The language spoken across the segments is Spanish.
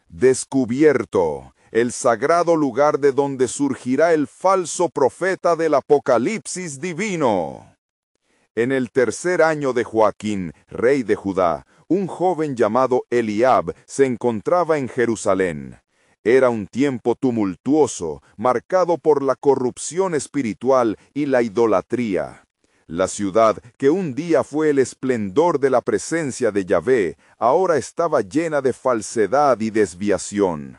Descubierto, el sagrado lugar de donde surgirá el falso profeta del Apocalipsis divino. En el tercer año de Joaquín, rey de Judá, un joven llamado Eliab se encontraba en Jerusalén. Era un tiempo tumultuoso, marcado por la corrupción espiritual y la idolatría. La ciudad, que un día fue el esplendor de la presencia de Yahvé, ahora estaba llena de falsedad y desviación.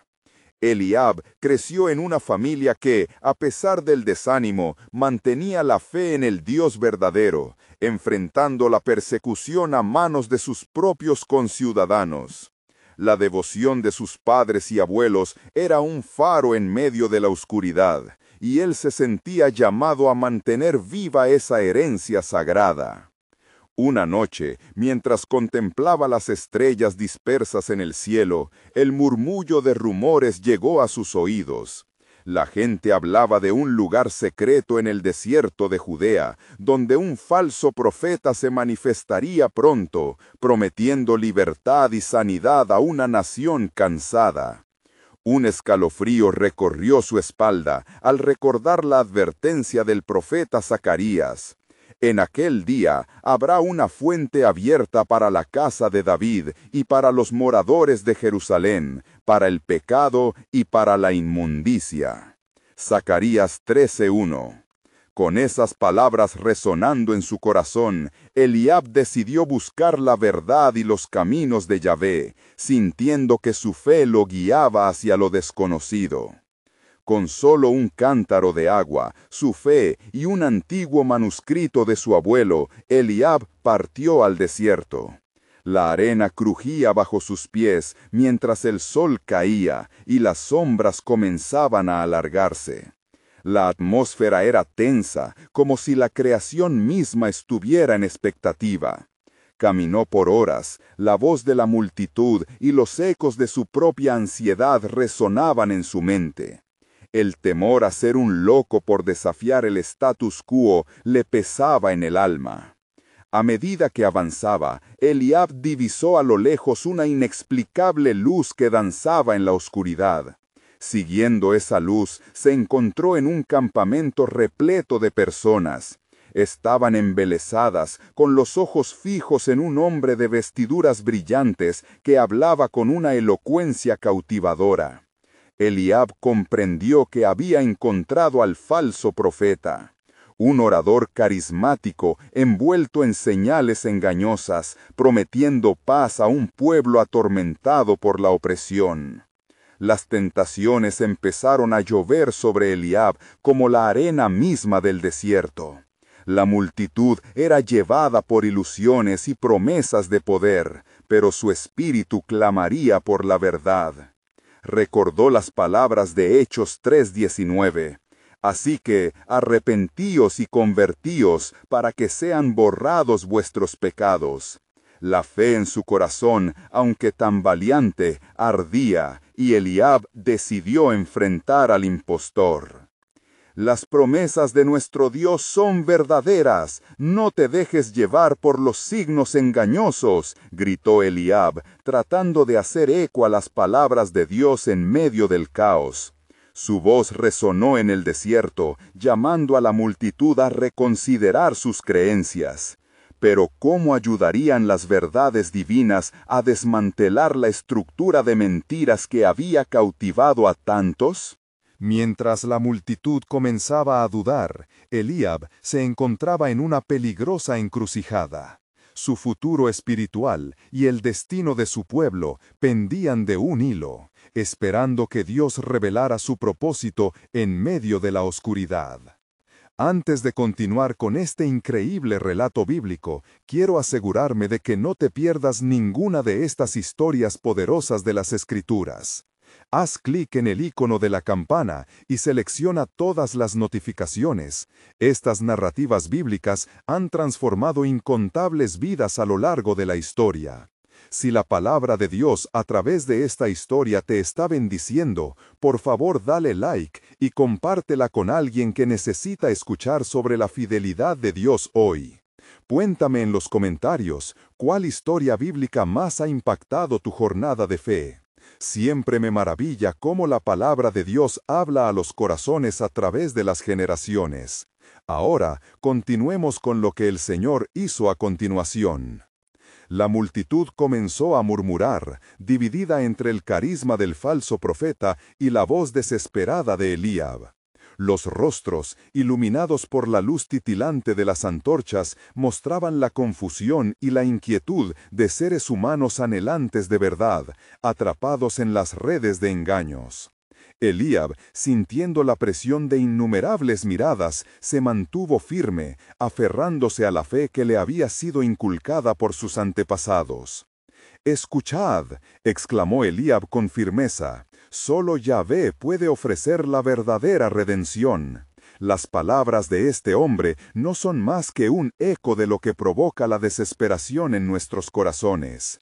Eliab creció en una familia que, a pesar del desánimo, mantenía la fe en el Dios verdadero, enfrentando la persecución a manos de sus propios conciudadanos. La devoción de sus padres y abuelos era un faro en medio de la oscuridad, y él se sentía llamado a mantener viva esa herencia sagrada. Una noche, mientras contemplaba las estrellas dispersas en el cielo, el murmullo de rumores llegó a sus oídos. La gente hablaba de un lugar secreto en el desierto de Judea, donde un falso profeta se manifestaría pronto, prometiendo libertad y sanidad a una nación cansada. Un escalofrío recorrió su espalda al recordar la advertencia del profeta Zacarías. En aquel día habrá una fuente abierta para la casa de David y para los moradores de Jerusalén, para el pecado y para la inmundicia. Zacarías 13:1. Con esas palabras resonando en su corazón, Eliab decidió buscar la verdad y los caminos de Yahvé, sintiendo que su fe lo guiaba hacia lo desconocido. Con solo un cántaro de agua, su fe y un antiguo manuscrito de su abuelo, Eliab partió al desierto. La arena crujía bajo sus pies mientras el sol caía y las sombras comenzaban a alargarse. La atmósfera era tensa, como si la creación misma estuviera en expectativa. Caminó por horas, la voz de la multitud y los ecos de su propia ansiedad resonaban en su mente. El temor a ser un loco por desafiar el status quo le pesaba en el alma. A medida que avanzaba, Eliab divisó a lo lejos una inexplicable luz que danzaba en la oscuridad. Siguiendo esa luz, se encontró en un campamento repleto de personas. Estaban embelesadas, con los ojos fijos en un hombre de vestiduras brillantes que hablaba con una elocuencia cautivadora. Eliab comprendió que había encontrado al falso profeta, un orador carismático envuelto en señales engañosas, prometiendo paz a un pueblo atormentado por la opresión. Las tentaciones empezaron a llover sobre Eliab como la arena misma del desierto. La multitud era llevada por ilusiones y promesas de poder, pero su espíritu clamaría por la verdad. Recordó las palabras de Hechos 3:19. Así que arrepentíos y convertíos para que sean borrados vuestros pecados. La fe en su corazón, aunque tambaleante, ardía, y Eliab decidió enfrentar al impostor. Las promesas de nuestro Dios son verdaderas. No te dejes llevar por los signos engañosos, gritó Eliab, tratando de hacer eco a las palabras de Dios en medio del caos. Su voz resonó en el desierto, llamando a la multitud a reconsiderar sus creencias. Pero ¿cómo ayudarían las verdades divinas a desmantelar la estructura de mentiras que había cautivado a tantos? Mientras la multitud comenzaba a dudar, Eliab se encontraba en una peligrosa encrucijada. Su futuro espiritual y el destino de su pueblo pendían de un hilo, esperando que Dios revelara su propósito en medio de la oscuridad. Antes de continuar con este increíble relato bíblico, quiero asegurarme de que no te pierdas ninguna de estas historias poderosas de las Escrituras. Haz clic en el icono de la campana y selecciona todas las notificaciones. Estas narrativas bíblicas han transformado incontables vidas a lo largo de la historia. Si la palabra de Dios a través de esta historia te está bendiciendo, por favor dale like y compártela con alguien que necesita escuchar sobre la fidelidad de Dios hoy. Cuéntame en los comentarios cuál historia bíblica más ha impactado tu jornada de fe. Siempre me maravilla cómo la palabra de Dios habla a los corazones a través de las generaciones. Ahora, continuemos con lo que el Señor hizo a continuación. La multitud comenzó a murmurar, dividida entre el carisma del falso profeta y la voz desesperada de Eliab. Los rostros, iluminados por la luz titilante de las antorchas, mostraban la confusión y la inquietud de seres humanos anhelantes de verdad, atrapados en las redes de engaños. Eliab, sintiendo la presión de innumerables miradas, se mantuvo firme, aferrándose a la fe que le había sido inculcada por sus antepasados. «Escuchad», exclamó Eliab con firmeza, «solo Yahvé puede ofrecer la verdadera redención. Las palabras de este hombre no son más que un eco de lo que provoca la desesperación en nuestros corazones».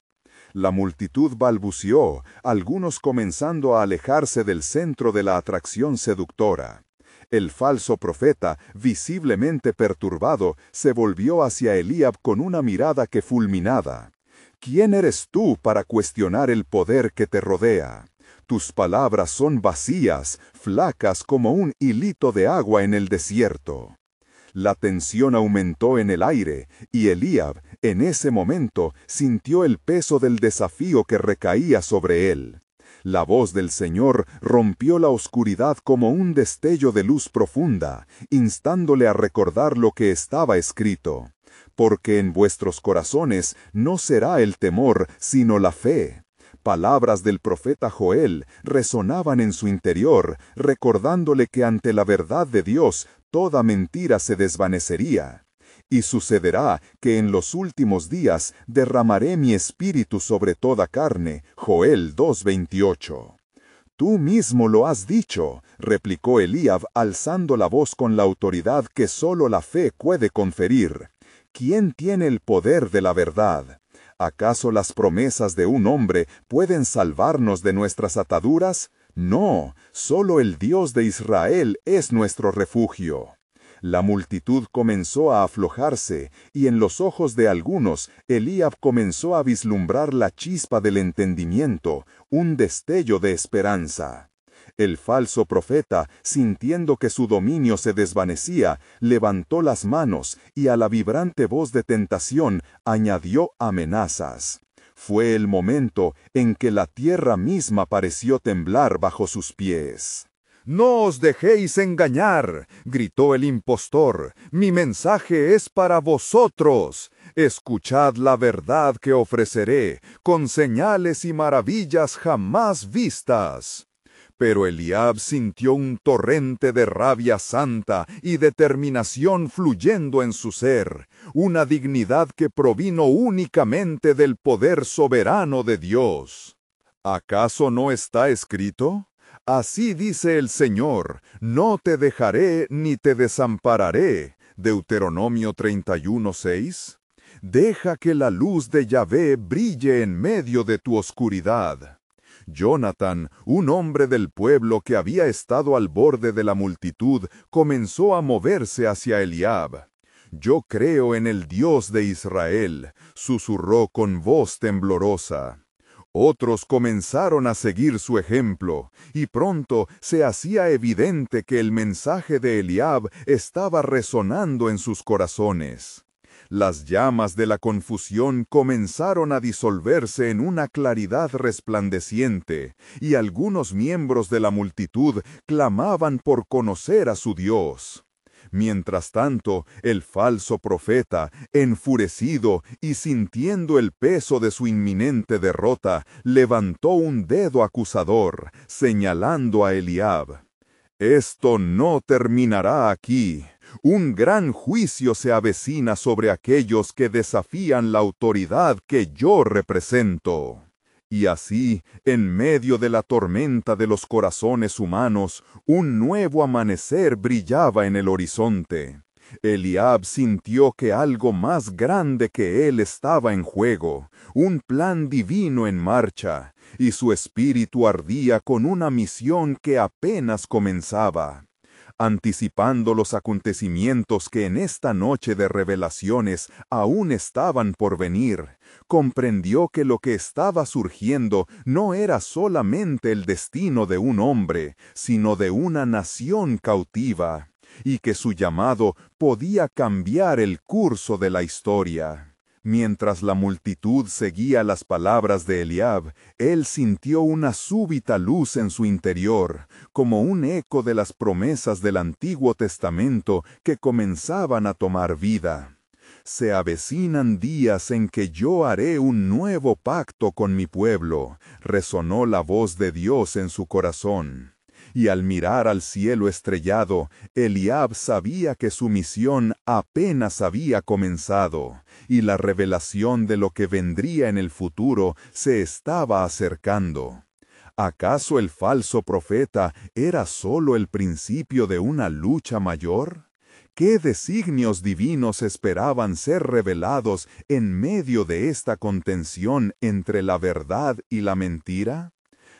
La multitud balbuceó, algunos comenzando a alejarse del centro de la atracción seductora. El falso profeta, visiblemente perturbado, se volvió hacia Eliab con una mirada que fulminaba. «¿Quién eres tú para cuestionar el poder que te rodea? Tus palabras son vacías, flacas como un hilito de agua en el desierto». La tensión aumentó en el aire, y Eliab, en ese momento, sintió el peso del desafío que recaía sobre él. La voz del Señor rompió la oscuridad como un destello de luz profunda, instándole a recordar lo que estaba escrito. «Porque en vuestros corazones no será el temor, sino la fe». Palabras del profeta Joel resonaban en su interior, recordándole que ante la verdad de Dios toda mentira se desvanecería. «Y sucederá que en los últimos días derramaré mi espíritu sobre toda carne». Joel 2:28. «Tú mismo lo has dicho», replicó Eliab alzando la voz con la autoridad que solo la fe puede conferir. «¿Quién tiene el poder de la verdad? ¿Acaso las promesas de un hombre pueden salvarnos de nuestras ataduras? No, solo el Dios de Israel es nuestro refugio». La multitud comenzó a aflojarse, y en los ojos de algunos, Eliab comenzó a vislumbrar la chispa del entendimiento, un destello de esperanza. El falso profeta, sintiendo que su dominio se desvanecía, levantó las manos y a la vibrante voz de tentación añadió amenazas. Fue el momento en que la tierra misma pareció temblar bajo sus pies. «No os dejéis engañar», gritó el impostor, «mi mensaje es para vosotros. Escuchad la verdad que ofreceré, con señales y maravillas jamás vistas». Pero Eliab sintió un torrente de rabia santa y determinación fluyendo en su ser, una dignidad que provino únicamente del poder soberano de Dios. ¿Acaso no está escrito? «Así dice el Señor, no te dejaré ni te desampararé». Deuteronomio 31:6. «Deja que la luz de Yahvé brille en medio de tu oscuridad». Jonathan, un hombre del pueblo que había estado al borde de la multitud, comenzó a moverse hacia Eliab. «Yo creo en el Dios de Israel», susurró con voz temblorosa. Otros comenzaron a seguir su ejemplo, y pronto se hacía evidente que el mensaje de Eliab estaba resonando en sus corazones. Las llamas de la confusión comenzaron a disolverse en una claridad resplandeciente, y algunos miembros de la multitud clamaban por conocer a su Dios. Mientras tanto, el falso profeta, enfurecido y sintiendo el peso de su inminente derrota, levantó un dedo acusador, señalando a Eliab. «Esto no terminará aquí. Un gran juicio se avecina sobre aquellos que desafían la autoridad que yo represento». Y así, en medio de la tormenta de los corazones humanos, un nuevo amanecer brillaba en el horizonte. Eliab sintió que algo más grande que él estaba en juego, un plan divino en marcha, y su espíritu ardía con una misión que apenas comenzaba. anticipando los acontecimientos que en esta noche de revelaciones aún estaban por venir, comprendió que lo que estaba surgiendo no era solamente el destino de un hombre, sino de una nación cautiva, y que su llamado podía cambiar el curso de la historia. Mientras la multitud seguía las palabras de Eliab, él sintió una súbita luz en su interior, como un eco de las promesas del Antiguo Testamento que comenzaban a tomar vida. Se avecinan días en que yo haré un nuevo pacto con mi pueblo, resonó la voz de Dios en su corazón. Y al mirar al cielo estrellado, Eliab sabía que su misión apenas había comenzado, y la revelación de lo que vendría en el futuro se estaba acercando. ¿Acaso el falso profeta era solo el principio de una lucha mayor? ¿Qué designios divinos esperaban ser revelados en medio de esta contención entre la verdad y la mentira?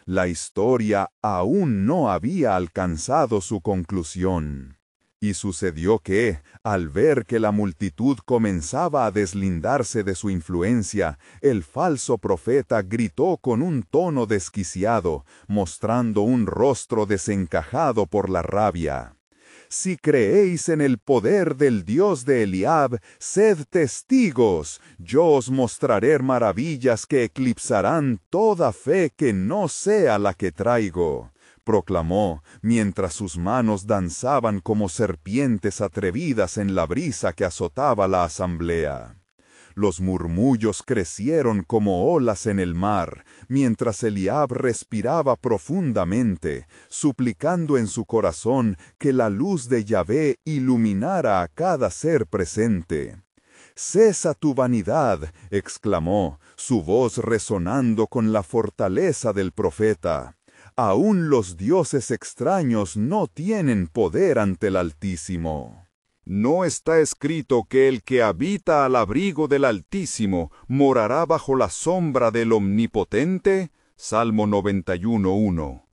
La historia aún no había alcanzado su conclusión. Y sucedió que, al ver que la multitud comenzaba a deslindarse de su influencia, el falso profeta gritó con un tono desquiciado, mostrando un rostro desencajado por la rabia. Si creéis en el poder del Dios de Eliab, sed testigos, yo os mostraré maravillas que eclipsarán toda fe que no sea la que traigo, proclamó, mientras sus manos danzaban como serpientes atrevidas en la brisa que azotaba la asamblea. Los murmullos crecieron como olas en el mar, mientras Eliab respiraba profundamente, suplicando en su corazón que la luz de Yahvé iluminara a cada ser presente. «Cesa tu vanidad», exclamó, su voz resonando con la fortaleza del profeta. «Aún los dioses extraños no tienen poder ante el Altísimo». ¿No está escrito que el que habita al abrigo del Altísimo morará bajo la sombra del Omnipotente? Salmo 91:1.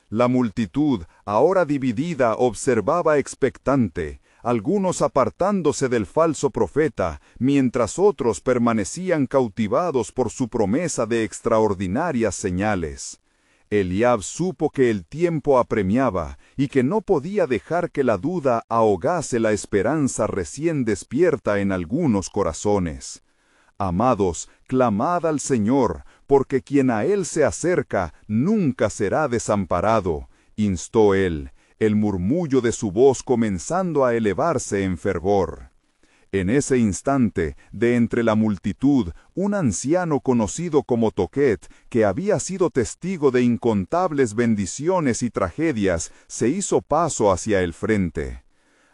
La multitud, ahora dividida, observaba expectante, algunos apartándose del falso profeta, mientras otros permanecían cautivados por su promesa de extraordinarias señales. Eliab supo que el tiempo apremiaba y que no podía dejar que la duda ahogase la esperanza recién despierta en algunos corazones. Amados, clamad al Señor, porque quien a Él se acerca nunca será desamparado, instó él, el murmullo de su voz comenzando a elevarse en fervor. En ese instante, de entre la multitud, un anciano conocido como Toquet, que había sido testigo de incontables bendiciones y tragedias, se hizo paso hacia el frente.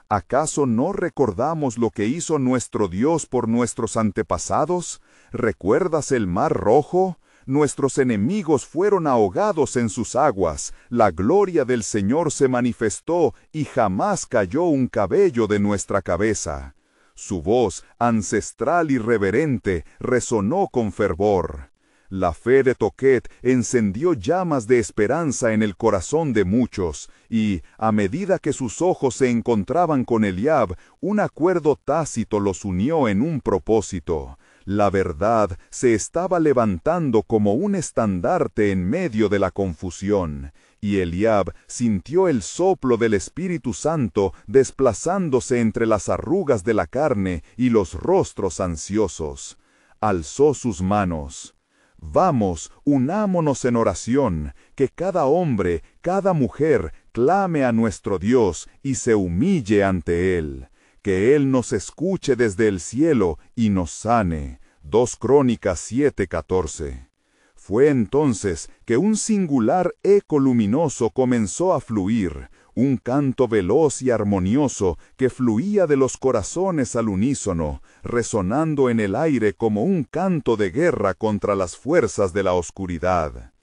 ¿Acaso no recordamos lo que hizo nuestro Dios por nuestros antepasados? ¿Recuerdas el Mar Rojo? Nuestros enemigos fueron ahogados en sus aguas, la gloria del Señor se manifestó y jamás cayó un cabello de nuestra cabeza. Su voz, ancestral y reverente, resonó con fervor. La fe de Toquet encendió llamas de esperanza en el corazón de muchos, y, a medida que sus ojos se encontraban con Eliab, un acuerdo tácito los unió en un propósito. La verdad se estaba levantando como un estandarte en medio de la confusión, y Eliab sintió el soplo del Espíritu Santo desplazándose entre las arrugas de la carne y los rostros ansiosos. Alzó sus manos. Vamos, unámonos en oración, que cada hombre, cada mujer, clame a nuestro Dios y se humille ante Él. Que Él nos escuche desde el cielo y nos sane. 2 Crónicas 7:14. Fue entonces que un singular eco luminoso comenzó a fluir, un canto veloz y armonioso que fluía de los corazones al unísono, resonando en el aire como un canto de guerra contra las fuerzas de la oscuridad.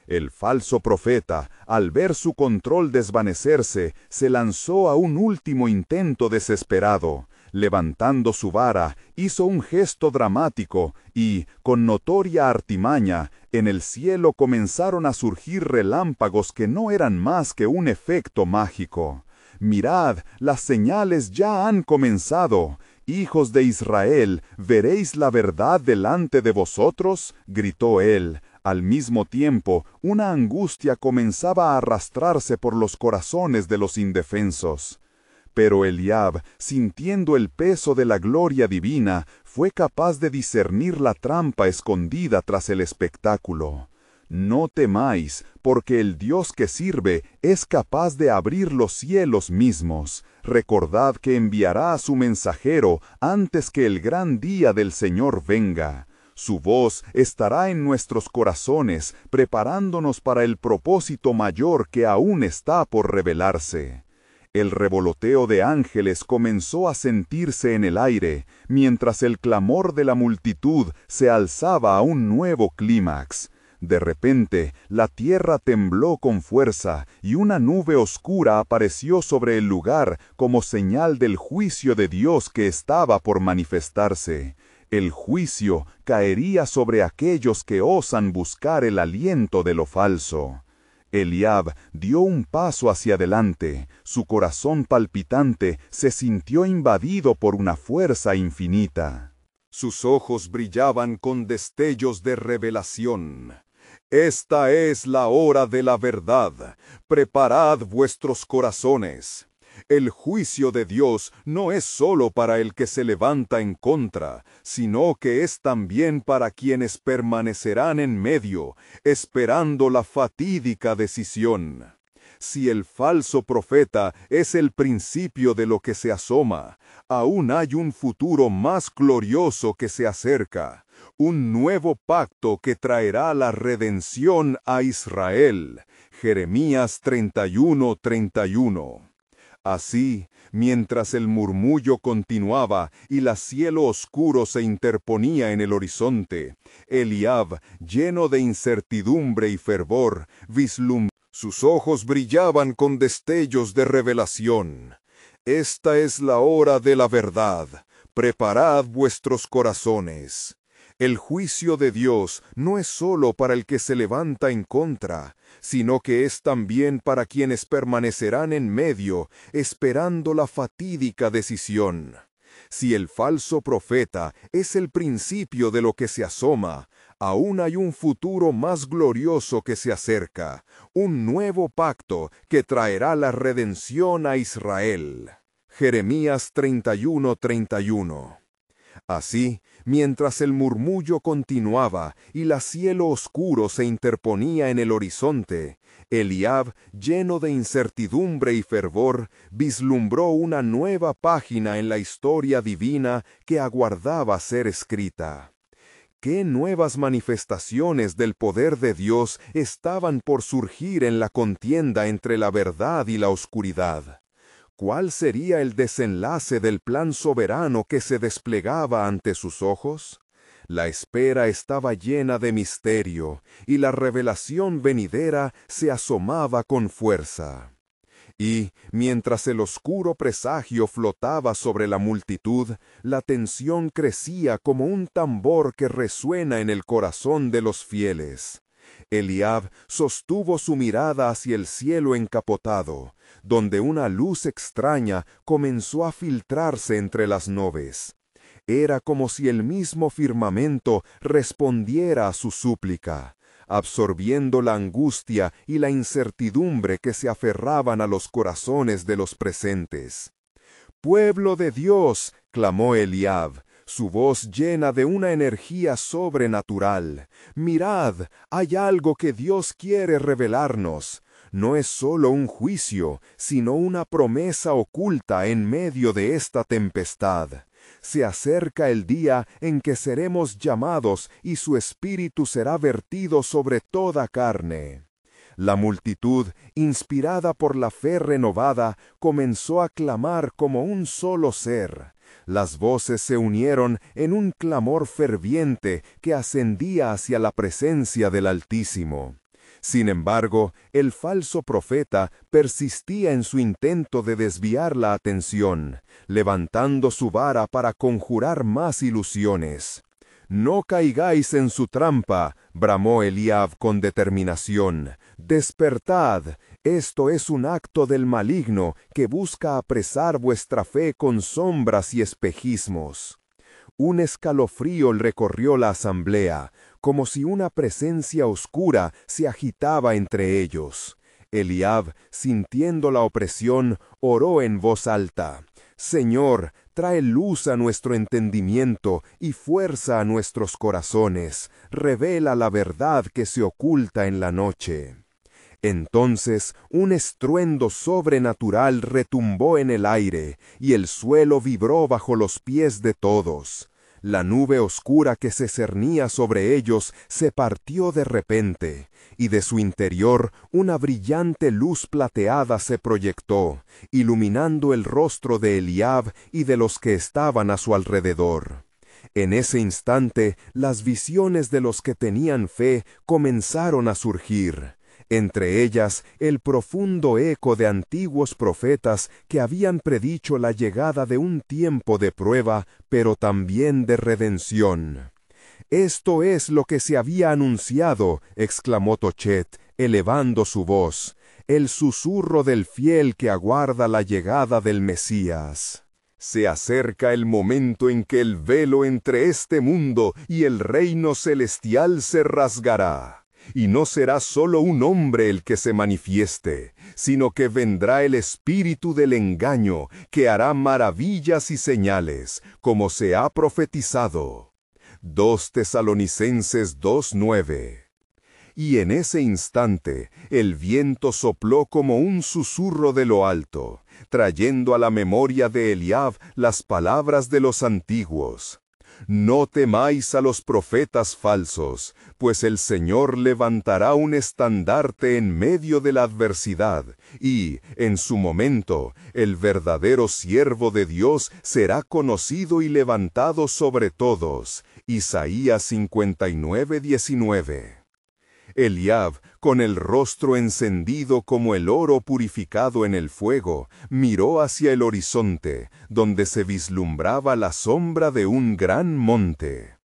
El falso profeta, al ver su control desvanecerse, se lanzó a un último intento desesperado. Levantando su vara, hizo un gesto dramático y, con notoria artimaña, en el cielo comenzaron a surgir relámpagos que no eran más que un efecto mágico. Mirad, las señales ya han comenzado. Hijos de Israel, ¿veréis la verdad delante de vosotros? Gritó él. Al mismo tiempo, una angustia comenzaba a arrastrarse por los corazones de los indefensos. Pero Eliab, sintiendo el peso de la gloria divina, fue capaz de discernir la trampa escondida tras el espectáculo. No temáis, porque el Dios que sirve es capaz de abrir los cielos mismos. Recordad que enviará a su mensajero antes que el gran día del Señor venga. Su voz estará en nuestros corazones, preparándonos para el propósito mayor que aún está por revelarse. El revoloteo de ángeles comenzó a sentirse en el aire, mientras el clamor de la multitud se alzaba a un nuevo clímax. De repente, la tierra tembló con fuerza, y una nube oscura apareció sobre el lugar como señal del juicio de Dios que estaba por manifestarse. El juicio caería sobre aquellos que osan buscar el aliento de lo falso. Eliab dio un paso hacia adelante. Su corazón palpitante se sintió invadido por una fuerza infinita. Sus ojos brillaban con destellos de revelación. Esta es la hora de la verdad. Preparad vuestros corazones. El juicio de Dios no es solo para el que se levanta en contra, sino que es también para quienes permanecerán en medio, esperando la fatídica decisión. Si el falso profeta es el principio de lo que se asoma, aún hay un futuro más glorioso que se acerca, un nuevo pacto que traerá la redención a Israel. Jeremías 31:31. Así, mientras el murmullo continuaba y el cielo oscuro se interponía en el horizonte, Eliab, lleno de incertidumbre y fervor, vislumbró. Sus ojos brillaban con destellos de revelación. Esta es la hora de la verdad. Preparad vuestros corazones. El juicio de Dios no es solo para el que se levanta en contra, sino que es también para quienes permanecerán en medio, esperando la fatídica decisión. Si el falso profeta es el principio de lo que se asoma, aún hay un futuro más glorioso que se acerca, un nuevo pacto que traerá la redención a Israel. Jeremías 31:31. Así, mientras el murmullo continuaba y el cielo oscuro se interponía en el horizonte, Eliab, lleno de incertidumbre y fervor, vislumbró una nueva página en la historia divina que aguardaba ser escrita. ¿Qué nuevas manifestaciones del poder de Dios estaban por surgir en la contienda entre la verdad y la oscuridad? ¿Cuál sería el desenlace del plan soberano que se desplegaba ante sus ojos? La espera estaba llena de misterio, y la revelación venidera se asomaba con fuerza. Y, mientras el oscuro presagio flotaba sobre la multitud, la tensión crecía como un tambor que resuena en el corazón de los fieles. Eliab sostuvo su mirada hacia el cielo encapotado, donde una luz extraña comenzó a filtrarse entre las nubes. Era como si el mismo firmamento respondiera a su súplica, absorbiendo la angustia y la incertidumbre que se aferraban a los corazones de los presentes. «¡Pueblo de Dios!», clamó Eliab, su voz llena de una energía sobrenatural. «Mirad, hay algo que Dios quiere revelarnos. No es solo un juicio, sino una promesa oculta en medio de esta tempestad. Se acerca el día en que seremos llamados y su espíritu será vertido sobre toda carne». La multitud, inspirada por la fe renovada, comenzó a clamar como un solo ser. Las voces se unieron en un clamor ferviente que ascendía hacia la presencia del Altísimo. Sin embargo, el falso profeta persistía en su intento de desviar la atención, levantando su vara para conjurar más ilusiones. «No caigáis en su trampa», bramó Eliab con determinación. «Despertad, Esto es un acto del maligno que busca apresar vuestra fe con sombras y espejismos. Un escalofrío recorrió la asamblea, como si una presencia oscura se agitaba entre ellos. Eliab, sintiendo la opresión, oró en voz alta: Señor, trae luz a nuestro entendimiento y fuerza a nuestros corazones. Revela la verdad que se oculta en la noche. Entonces un estruendo sobrenatural retumbó en el aire, y el suelo vibró bajo los pies de todos. La nube oscura que se cernía sobre ellos se partió de repente, y de su interior una brillante luz plateada se proyectó, iluminando el rostro de Eliab y de los que estaban a su alrededor. En ese instante, las visiones de los que tenían fe comenzaron a surgir. Entre ellas, el profundo eco de antiguos profetas que habían predicho la llegada de un tiempo de prueba, pero también de redención. «Esto es lo que se había anunciado», exclamó Tochet, elevando su voz, «el susurro del fiel que aguarda la llegada del Mesías». Se acerca el momento en que el velo entre este mundo y el reino celestial se rasgará. Y no será solo un hombre el que se manifieste, sino que vendrá el espíritu del engaño, que hará maravillas y señales, como se ha profetizado. 2 Tesalonicenses 2:9. Y en ese instante el viento sopló como un susurro de lo alto, trayendo a la memoria de Eliab las palabras de los antiguos. No temáis a los profetas falsos, pues el Señor levantará un estandarte en medio de la adversidad, y, en su momento, el verdadero siervo de Dios será conocido y levantado sobre todos. Isaías 59:19. Eliab, con el rostro encendido como el oro purificado en el fuego, miró hacia el horizonte, donde se vislumbraba la sombra de un gran monte.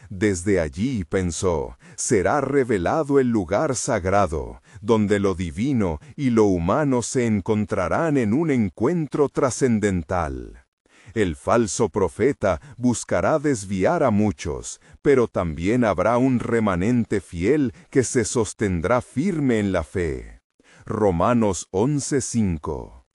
Desde allí, pensó, será revelado el lugar sagrado, donde lo divino y lo humano se encontrarán en un encuentro trascendental. El falso profeta buscará desviar a muchos, pero también habrá un remanente fiel que se sostendrá firme en la fe. Romanos 11:5.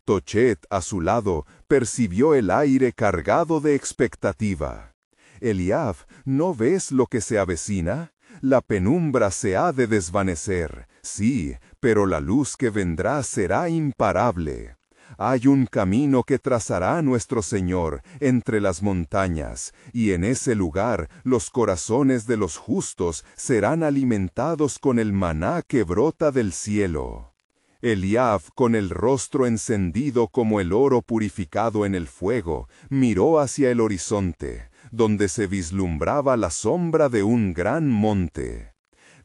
Tochet, a su lado, percibió el aire cargado de expectativa. Eliab, ¿no ves lo que se avecina? La penumbra se ha de desvanecer, sí, pero la luz que vendrá será imparable. Hay un camino que trazará nuestro Señor entre las montañas, y en ese lugar los corazones de los justos serán alimentados con el maná que brota del cielo. Eliab, con el rostro encendido como el oro purificado en el fuego, miró hacia el horizonte, donde se vislumbraba la sombra de un gran monte.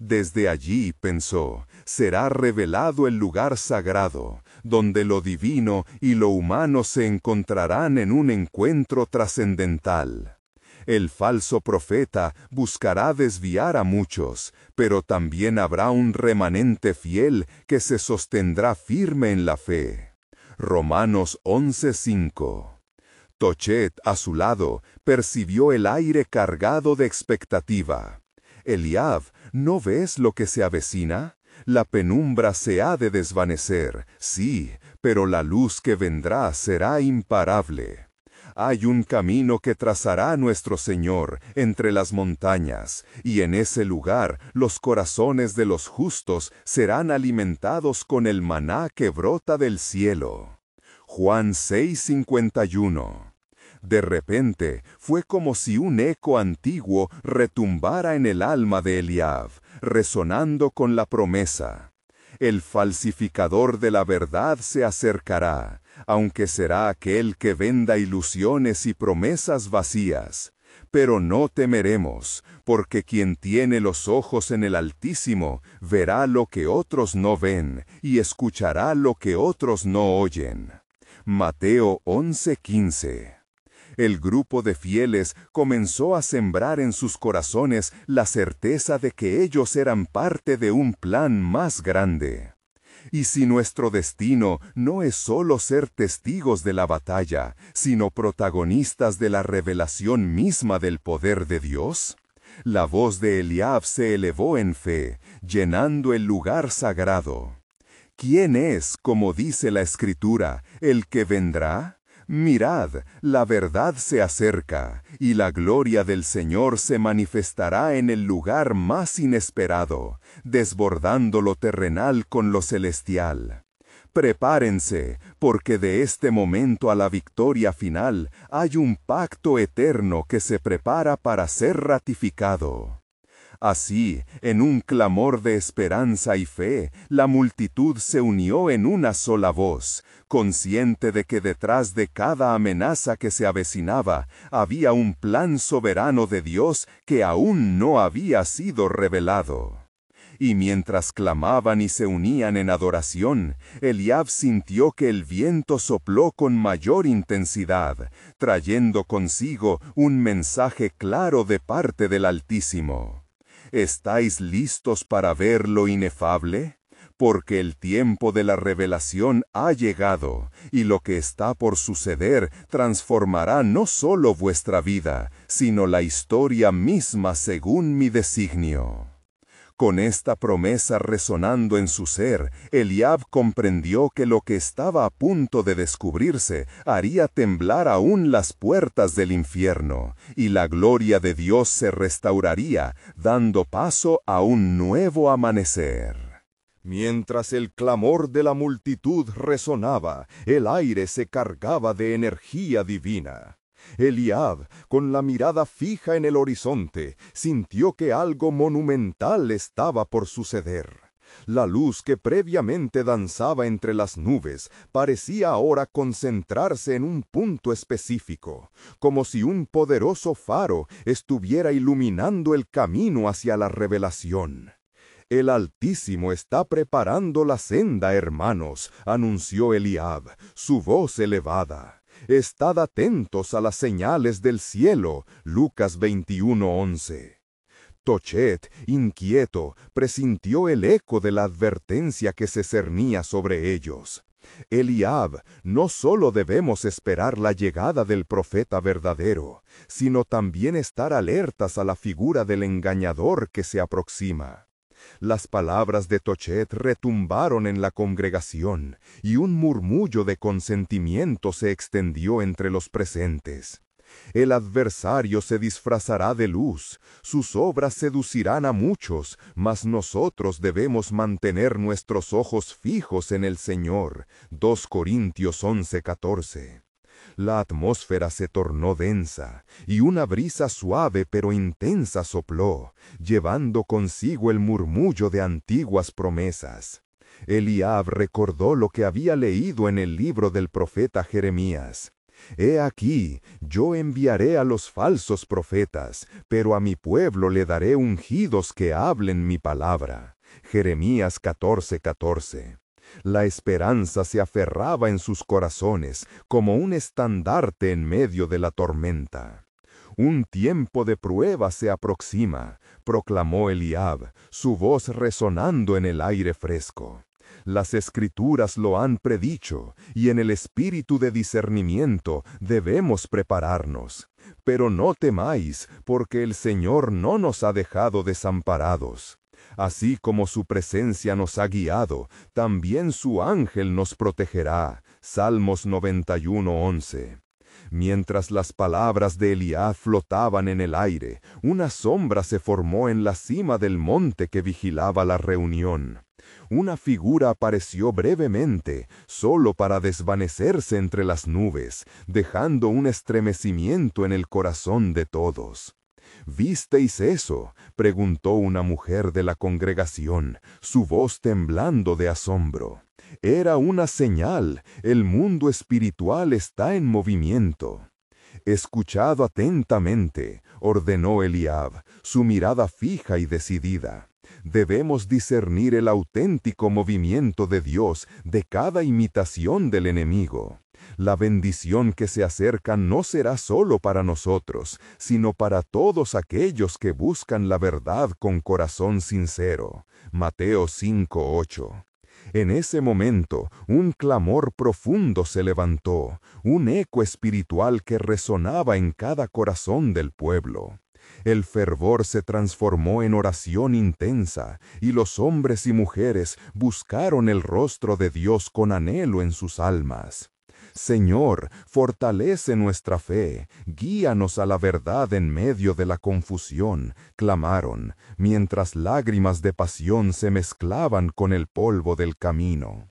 Desde allí, pensó, será revelado el lugar sagrado, donde lo divino y lo humano se encontrarán en un encuentro trascendental. El falso profeta buscará desviar a muchos, pero también habrá un remanente fiel que se sostendrá firme en la fe. Romanos 11:5. Tochet, a su lado, percibió el aire cargado de expectativa. Eliab, ¿no ves lo que se avecina? La penumbra se ha de desvanecer, sí, pero la luz que vendrá será imparable. Hay un camino que trazará nuestro Señor entre las montañas, y en ese lugar los corazones de los justos serán alimentados con el maná que brota del cielo. Juan 6:51. De repente, fue como si un eco antiguo retumbara en el alma de Eliab, resonando con la promesa. El falsificador de la verdad se acercará, aunque será aquel que venda ilusiones y promesas vacías. Pero no temeremos, porque quien tiene los ojos en el Altísimo verá lo que otros no ven y escuchará lo que otros no oyen. Mateo 11:15. El grupo de fieles comenzó a sembrar en sus corazones la certeza de que ellos eran parte de un plan más grande. Y si nuestro destino no es solo ser testigos de la batalla, sino protagonistas de la revelación misma del poder de Dios, la voz de Eliab se elevó en fe, llenando el lugar sagrado. ¿Quién es, como dice la Escritura, el que vendrá? Mirad, la verdad se acerca, y la gloria del Señor se manifestará en el lugar más inesperado, desbordando lo terrenal con lo celestial. Prepárense, porque de este momento a la victoria final hay un pacto eterno que se prepara para ser ratificado. Así, en un clamor de esperanza y fe, la multitud se unió en una sola voz, consciente de que detrás de cada amenaza que se avecinaba había un plan soberano de Dios que aún no había sido revelado. Y mientras clamaban y se unían en adoración, Eliab sintió que el viento sopló con mayor intensidad, trayendo consigo un mensaje claro de parte del Altísimo. ¿Estáis listos para ver lo inefable? Porque el tiempo de la revelación ha llegado, y lo que está por suceder transformará no solo vuestra vida, sino la historia misma según mi designio. Con esta promesa resonando en su ser, Eliab comprendió que lo que estaba a punto de descubrirse haría temblar aún las puertas del infierno, y la gloria de Dios se restauraría, dando paso a un nuevo amanecer. Mientras el clamor de la multitud resonaba, el aire se cargaba de energía divina. Eliab, con la mirada fija en el horizonte, sintió que algo monumental estaba por suceder. La luz que previamente danzaba entre las nubes parecía ahora concentrarse en un punto específico, como si un poderoso faro estuviera iluminando el camino hacia la revelación. El Altísimo está preparando la senda, hermanos, anunció Eliab, su voz elevada. Estad atentos a las señales del cielo. Lucas 21:11. Tochet, inquieto, presintió el eco de la advertencia que se cernía sobre ellos. Eliab, no solo debemos esperar la llegada del profeta verdadero, sino también estar alertas a la figura del engañador que se aproxima. Las palabras de Tochet retumbaron en la congregación, y un murmullo de consentimiento se extendió entre los presentes. El adversario se disfrazará de luz, sus obras seducirán a muchos, mas nosotros debemos mantener nuestros ojos fijos en el Señor. 2 Corintios 11:14. La atmósfera se tornó densa, y una brisa suave pero intensa sopló, llevando consigo el murmullo de antiguas promesas. Eliab recordó lo que había leído en el libro del profeta Jeremías. He aquí, yo enviaré a los falsos profetas, pero a mi pueblo le daré ungidos que hablen mi palabra. Jeremías 14:14. La esperanza se aferraba en sus corazones como un estandarte en medio de la tormenta. Un tiempo de prueba se aproxima, proclamó Eliab, su voz resonando en el aire fresco. Las Escrituras lo han predicho, y en el espíritu de discernimiento debemos prepararnos. Pero no temáis, porque el Señor no nos ha dejado desamparados. Así como su presencia nos ha guiado, también su ángel nos protegerá. Salmos 91:11. Mientras las palabras de Eliab flotaban en el aire, una sombra se formó en la cima del monte que vigilaba la reunión. Una figura apareció brevemente, solo para desvanecerse entre las nubes, dejando un estremecimiento en el corazón de todos. ¿Visteis eso?, preguntó una mujer de la congregación, su voz temblando de asombro. Era una señal, el mundo espiritual está en movimiento. Escuchad atentamente, ordenó Eliab, su mirada fija y decidida. Debemos discernir el auténtico movimiento de Dios de cada imitación del enemigo. La bendición que se acerca no será solo para nosotros, sino para todos aquellos que buscan la verdad con corazón sincero. Mateo 5:8. En ese momento, un clamor profundo se levantó, un eco espiritual que resonaba en cada corazón del pueblo. El fervor se transformó en oración intensa, y los hombres y mujeres buscaron el rostro de Dios con anhelo en sus almas. Señor, fortalece nuestra fe, guíanos a la verdad en medio de la confusión, clamaron, mientras lágrimas de pasión se mezclaban con el polvo del camino.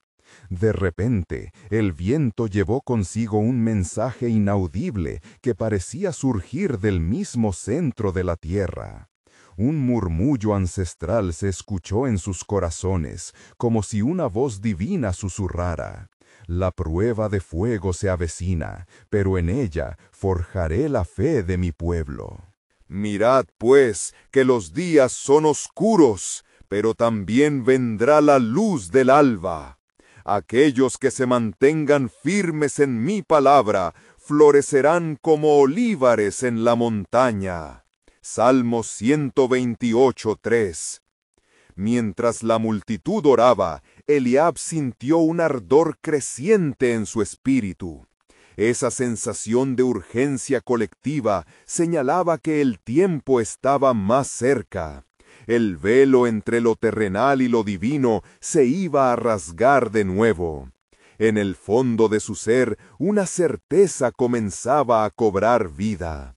De repente, el viento llevó consigo un mensaje inaudible que parecía surgir del mismo centro de la tierra. Un murmullo ancestral se escuchó en sus corazones, como si una voz divina susurrara. La prueba de fuego se avecina, pero en ella forjaré la fe de mi pueblo. Mirad, pues, que los días son oscuros, pero también vendrá la luz del alba. Aquellos que se mantengan firmes en mi palabra, florecerán como olívares en la montaña. Salmo 128:3. Mientras la multitud oraba, Eliab sintió un ardor creciente en su espíritu. Esa sensación de urgencia colectiva señalaba que el tiempo estaba más cerca. El velo entre lo terrenal y lo divino se iba a rasgar de nuevo. En el fondo de su ser, una certeza comenzaba a cobrar vida.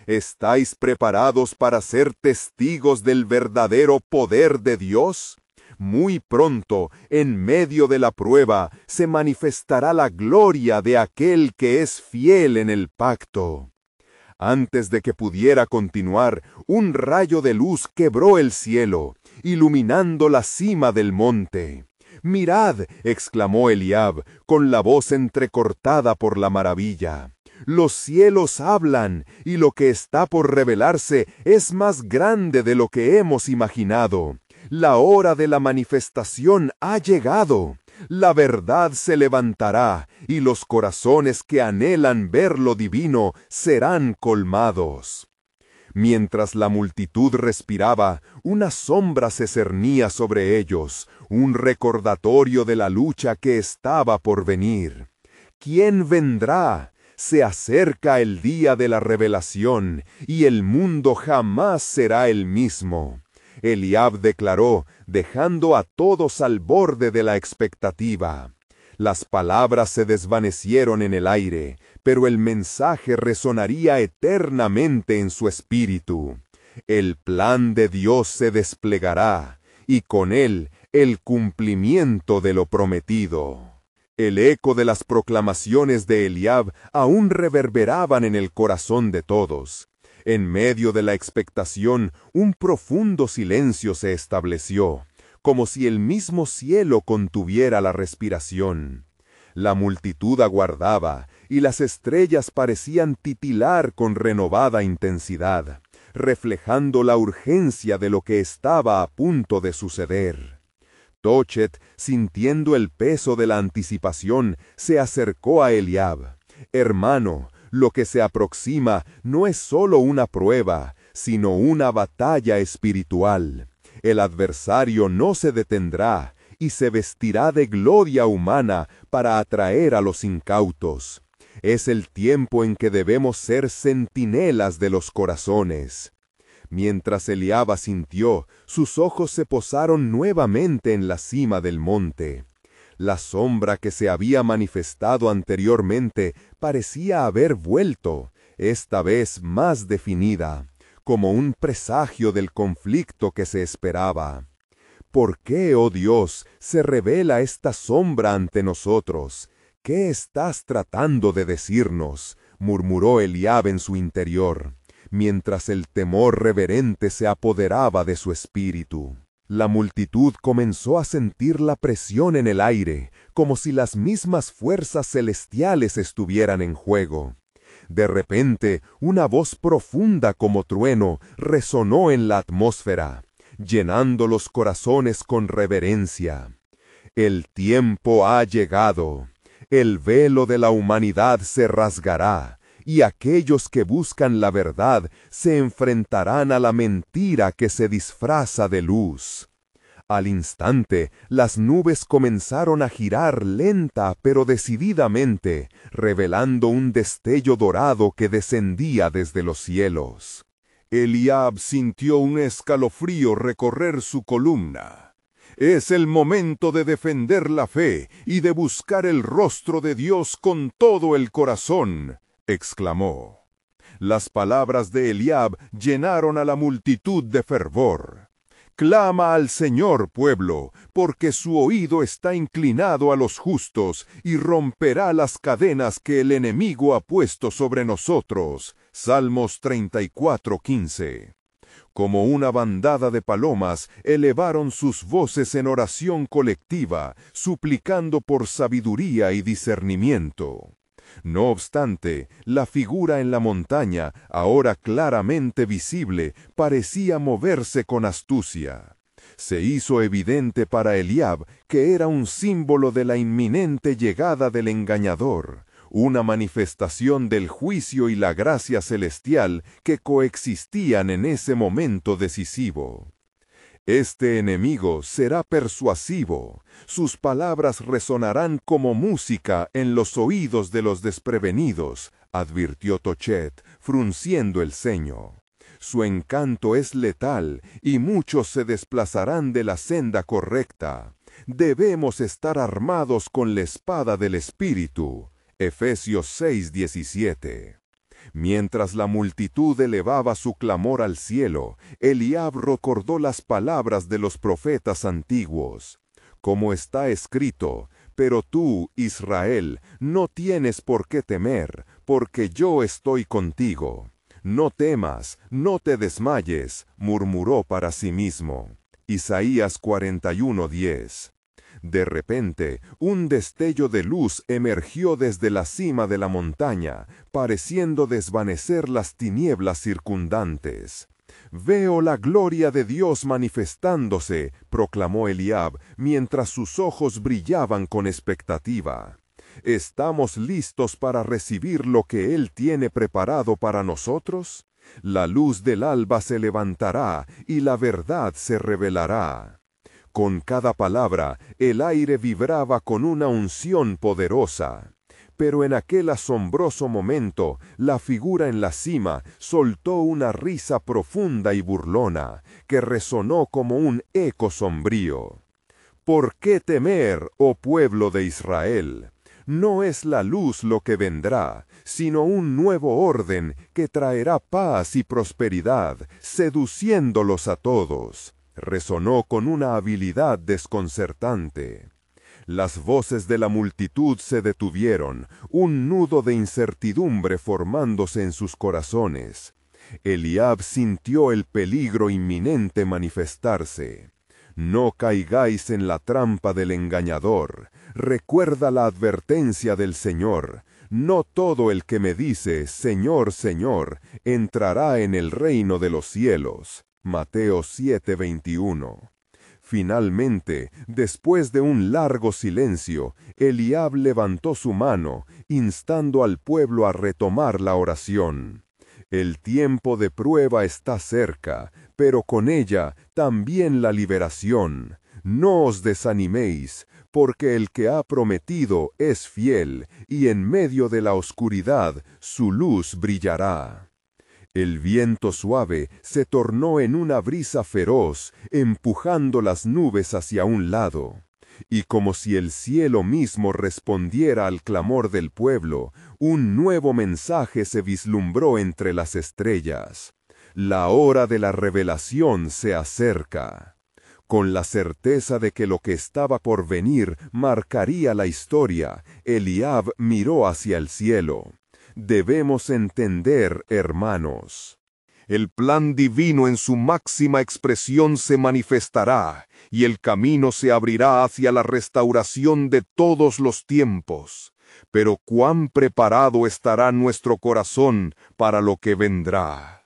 ¿Estáis preparados para ser testigos del verdadero poder de Dios? Muy pronto, en medio de la prueba, se manifestará la gloria de aquel que es fiel en el pacto. Antes de que pudiera continuar, un rayo de luz quebró el cielo, iluminando la cima del monte. «Mirad», exclamó Eliab, con la voz entrecortada por la maravilla. «Los cielos hablan, y lo que está por revelarse es más grande de lo que hemos imaginado. La hora de la manifestación ha llegado. La verdad se levantará, y los corazones que anhelan ver lo divino serán colmados». Mientras la multitud respiraba, una sombra se cernía sobre ellos, un recordatorio de la lucha que estaba por venir. ¿Quién vendrá? Se acerca el día de la revelación, y el mundo jamás será el mismo. Eliab declaró, dejando a todos al borde de la expectativa. Las palabras se desvanecieron en el aire, pero el mensaje resonaría eternamente en su espíritu. El plan de Dios se desplegará, y con él el cumplimiento de lo prometido. El eco de las proclamaciones de Eliab aún reverberaban en el corazón de todos. En medio de la expectación, un profundo silencio se estableció, como si el mismo cielo contuviera la respiración. La multitud aguardaba, y las estrellas parecían titilar con renovada intensidad, reflejando la urgencia de lo que estaba a punto de suceder. Tochet, sintiendo el peso de la anticipación, se acercó a Eliab. «Hermano, lo que se aproxima no es solo una prueba, sino una batalla espiritual. El adversario no se detendrá, y se vestirá de gloria humana para atraer a los incautos. Es el tiempo en que debemos ser centinelas de los corazones». Mientras Eliab asintió, sus ojos se posaron nuevamente en la cima del monte. La sombra que se había manifestado anteriormente parecía haber vuelto, esta vez más definida, como un presagio del conflicto que se esperaba. ¿Por qué, oh Dios, se revela esta sombra ante nosotros? ¿Qué estás tratando de decirnos?, murmuró Eliab en su interior, mientras el temor reverente se apoderaba de su espíritu. La multitud comenzó a sentir la presión en el aire, como si las mismas fuerzas celestiales estuvieran en juego. De repente, una voz profunda como trueno resonó en la atmósfera, llenando los corazones con reverencia. «El tiempo ha llegado. El velo de la humanidad se rasgará, y aquellos que buscan la verdad se enfrentarán a la mentira que se disfraza de luz». Al instante, las nubes comenzaron a girar lenta pero decididamente, revelando un destello dorado que descendía desde los cielos. Eliab sintió un escalofrío recorrer su columna. Es el momento de defender la fe y de buscar el rostro de Dios con todo el corazón, exclamó. Las palabras de Eliab llenaron a la multitud de fervor. Clama al Señor, pueblo, porque su oído está inclinado a los justos y romperá las cadenas que el enemigo ha puesto sobre nosotros. Salmos 34:15. Como una bandada de palomas, elevaron sus voces en oración colectiva, suplicando por sabiduría y discernimiento. No obstante, la figura en la montaña, ahora claramente visible, parecía moverse con astucia. Se hizo evidente para Eliab que era un símbolo de la inminente llegada del engañador, una manifestación del juicio y la gracia celestial que coexistían en ese momento decisivo. Este enemigo será persuasivo, sus palabras resonarán como música en los oídos de los desprevenidos, advirtió Tochet, frunciendo el ceño. Su encanto es letal y muchos se desplazarán de la senda correcta. Debemos estar armados con la espada del Espíritu. Efesios 6:17. Mientras la multitud elevaba su clamor al cielo, Eliab recordó las palabras de los profetas antiguos. Como está escrito, pero tú, Israel, no tienes por qué temer, porque yo estoy contigo. No temas, no te desmayes, murmuró para sí mismo. Isaías 41:10. De repente, un destello de luz emergió desde la cima de la montaña, pareciendo desvanecer las tinieblas circundantes. «Veo la gloria de Dios manifestándose», proclamó Eliab, mientras sus ojos brillaban con expectativa. ¿Estamos listos para recibir lo que Él tiene preparado para nosotros? La luz del alba se levantará y la verdad se revelará. Con cada palabra, el aire vibraba con una unción poderosa. Pero en aquel asombroso momento, la figura en la cima soltó una risa profunda y burlona, que resonó como un eco sombrío. ¿Por qué temer, oh pueblo de Israel? No es la luz lo que vendrá, sino un nuevo orden que traerá paz y prosperidad, seduciéndolos a todos. Resonó con una habilidad desconcertante. Las voces de la multitud se detuvieron, un nudo de incertidumbre formándose en sus corazones. Eliab sintió el peligro inminente manifestarse. No caigáis en la trampa del engañador. Recuerda la advertencia del Señor. No todo el que me dice, Señor, Señor, entrará en el reino de los cielos. Mateo 7:21. Finalmente, después de un largo silencio, Eliab levantó su mano, instando al pueblo a retomar la oración. El tiempo de prueba está cerca, pero con ella también la liberación. No os desaniméis, porque el que ha prometido es fiel, y en medio de la oscuridad su luz brillará. El viento suave se tornó en una brisa feroz, empujando las nubes hacia un lado. Y como si el cielo mismo respondiera al clamor del pueblo, un nuevo mensaje se vislumbró entre las estrellas. La hora de la revelación se acerca. Con la certeza de que lo que estaba por venir marcaría la historia, Eliab miró hacia el cielo. Debemos entender, hermanos. El plan divino en su máxima expresión se manifestará, y el camino se abrirá hacia la restauración de todos los tiempos. Pero cuán preparado estará nuestro corazón para lo que vendrá.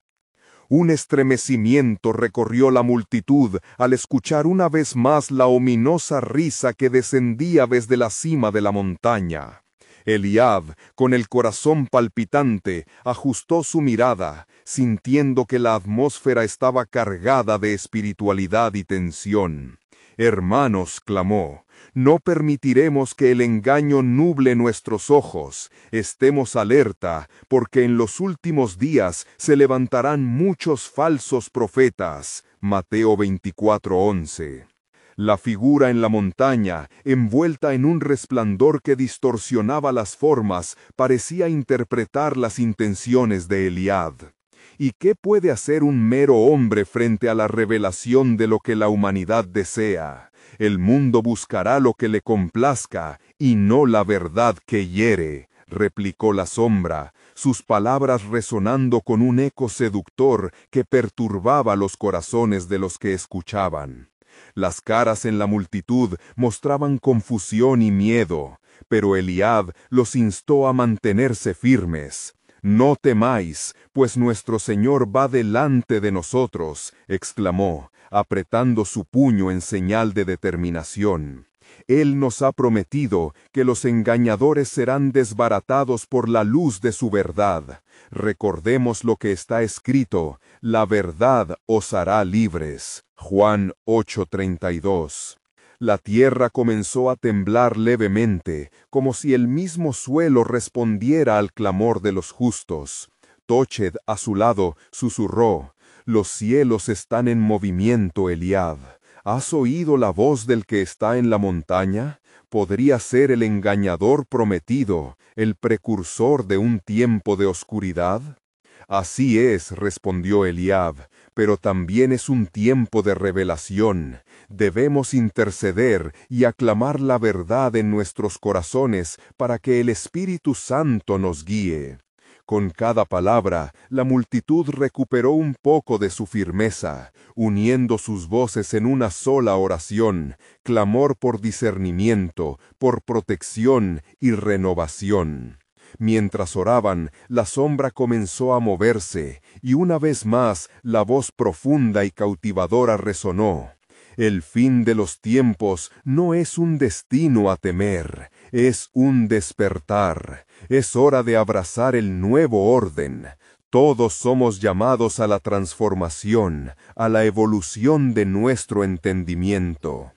Un estremecimiento recorrió la multitud al escuchar una vez más la ominosa risa que descendía desde la cima de la montaña. Eliab, con el corazón palpitante, ajustó su mirada, sintiendo que la atmósfera estaba cargada de espiritualidad y tensión. Hermanos, clamó, no permitiremos que el engaño nuble nuestros ojos. Estemos alerta, porque en los últimos días se levantarán muchos falsos profetas. Mateo 24:11. La figura en la montaña, envuelta en un resplandor que distorsionaba las formas, parecía interpretar las intenciones de Eliab. ¿Y qué puede hacer un mero hombre frente a la revelación de lo que la humanidad desea? El mundo buscará lo que le complazca, y no la verdad que hiere, replicó la sombra, sus palabras resonando con un eco seductor que perturbaba los corazones de los que escuchaban. Las caras en la multitud mostraban confusión y miedo, pero Eliab los instó a mantenerse firmes. «No temáis, pues nuestro Señor va delante de nosotros», exclamó, apretando su puño en señal de determinación. Él nos ha prometido que los engañadores serán desbaratados por la luz de su verdad. Recordemos lo que está escrito, la verdad os hará libres. Juan 8:32. La tierra comenzó a temblar levemente, como si el mismo suelo respondiera al clamor de los justos. Toched, a su lado, susurró, «Los cielos están en movimiento, Eliab. ¿Has oído la voz del que está en la montaña? ¿Podría ser el engañador prometido, el precursor de un tiempo de oscuridad?» «Así es», respondió Eliab, «pero también es un tiempo de revelación. Debemos interceder y aclamar la verdad en nuestros corazones para que el Espíritu Santo nos guíe». Con cada palabra, la multitud recuperó un poco de su firmeza, uniendo sus voces en una sola oración, clamor por discernimiento, por protección y renovación. Mientras oraban, la sombra comenzó a moverse, y una vez más la voz profunda y cautivadora resonó. El fin de los tiempos no es un destino a temer, es un despertar. Es hora de abrazar el nuevo orden. Todos somos llamados a la transformación, a la evolución de nuestro entendimiento.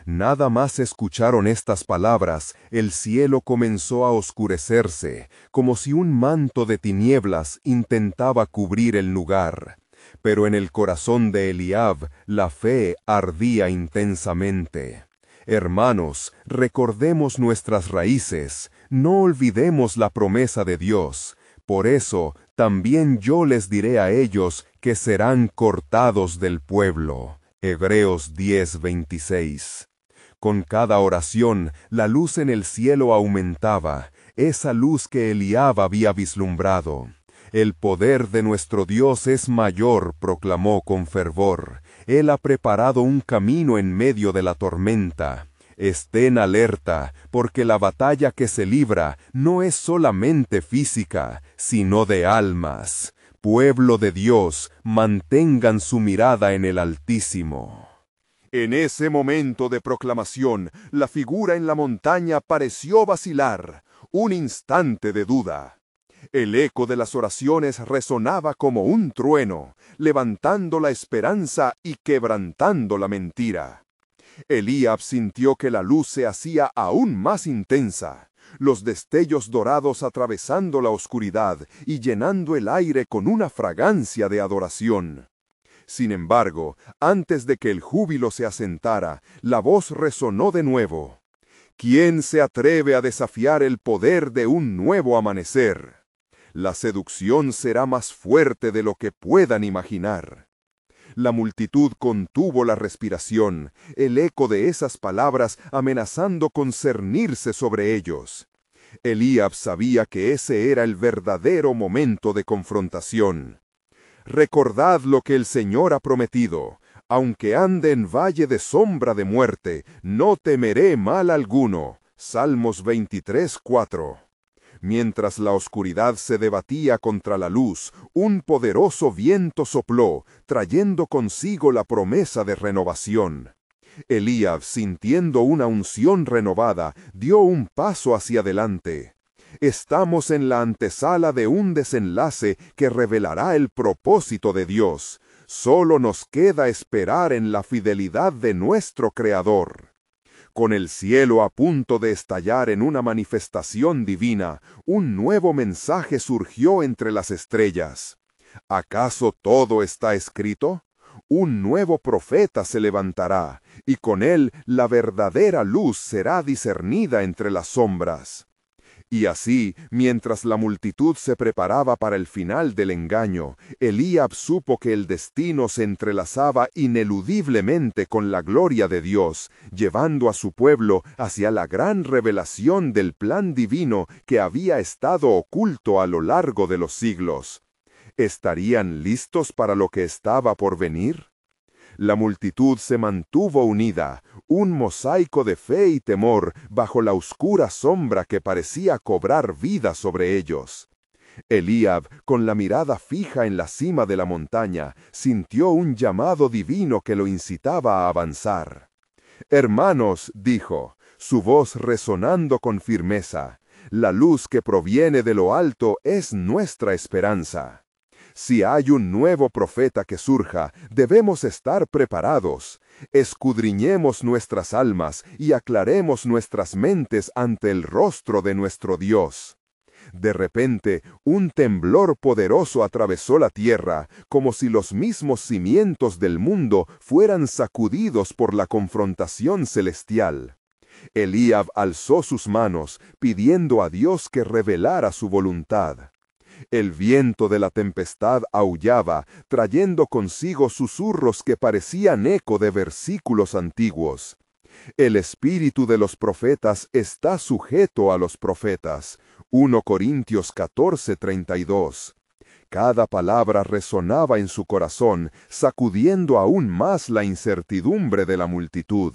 Nada más escucharon estas palabras, el cielo comenzó a oscurecerse, como si un manto de tinieblas intentaba cubrir el lugar. Pero en el corazón de Eliab la fe ardía intensamente. Hermanos, recordemos nuestras raíces, no olvidemos la promesa de Dios. Por eso, también yo les diré a ellos que serán cortados del pueblo. Hebreos 10:26. Con cada oración, la luz en el cielo aumentaba, esa luz que Eliab había vislumbrado. «El poder de nuestro Dios es mayor», proclamó con fervor. «Él ha preparado un camino en medio de la tormenta». Estén alerta, porque la batalla que se libra no es solamente física, sino de almas. Pueblo de Dios, mantengan su mirada en el Altísimo. En ese momento de proclamación, la figura en la montaña pareció vacilar, un instante de duda. El eco de las oraciones resonaba como un trueno, levantando la esperanza y quebrantando la mentira. Eliab sintió que la luz se hacía aún más intensa, los destellos dorados atravesando la oscuridad y llenando el aire con una fragancia de adoración. Sin embargo, antes de que el júbilo se asentara, la voz resonó de nuevo. ¿Quién se atreve a desafiar el poder de un nuevo amanecer? La seducción será más fuerte de lo que puedan imaginar. La multitud contuvo la respiración, el eco de esas palabras amenazando con cernirse sobre ellos. Eliab sabía que ese era el verdadero momento de confrontación. «Recordad lo que el Señor ha prometido. Aunque ande en valle de sombra de muerte, no temeré mal alguno». Salmos 23:4. Mientras la oscuridad se debatía contra la luz, un poderoso viento sopló, trayendo consigo la promesa de renovación. Eliab, sintiendo una unción renovada, dio un paso hacia adelante. Estamos en la antesala de un desenlace que revelará el propósito de Dios. Solo nos queda esperar en la fidelidad de nuestro Creador. Con el cielo a punto de estallar en una manifestación divina, un nuevo mensaje surgió entre las estrellas. ¿Acaso todo está escrito? Un nuevo profeta se levantará, y con él la verdadera luz será discernida entre las sombras. Y así, mientras la multitud se preparaba para el final del engaño, Eliab supo que el destino se entrelazaba ineludiblemente con la gloria de Dios, llevando a su pueblo hacia la gran revelación del plan divino que había estado oculto a lo largo de los siglos. ¿Estarían listos para lo que estaba por venir? La multitud se mantuvo unida, un mosaico de fe y temor bajo la oscura sombra que parecía cobrar vida sobre ellos. Eliab, con la mirada fija en la cima de la montaña, sintió un llamado divino que lo incitaba a avanzar. «Hermanos», dijo, su voz resonando con firmeza, «la luz que proviene de lo alto es nuestra esperanza». Si hay un nuevo profeta que surja, debemos estar preparados. Escudriñemos nuestras almas y aclaremos nuestras mentes ante el rostro de nuestro Dios. De repente, un temblor poderoso atravesó la tierra, como si los mismos cimientos del mundo fueran sacudidos por la confrontación celestial. Eliab alzó sus manos, pidiendo a Dios que revelara su voluntad. El viento de la tempestad aullaba, trayendo consigo susurros que parecían eco de versículos antiguos. El espíritu de los profetas está sujeto a los profetas. 1 Corintios 14:32. Cada palabra resonaba en su corazón, sacudiendo aún más la incertidumbre de la multitud.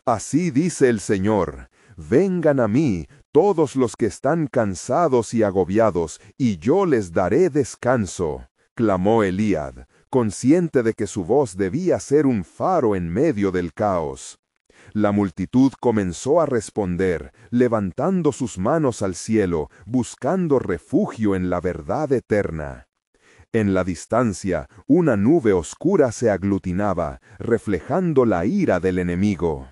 Así dice el Señor: «Vengan a mí todos los que están cansados y agobiados, y yo les daré descanso», clamó Eliab, consciente de que su voz debía ser un faro en medio del caos. La multitud comenzó a responder, levantando sus manos al cielo, buscando refugio en la verdad eterna. En la distancia, una nube oscura se aglutinaba, reflejando la ira del enemigo.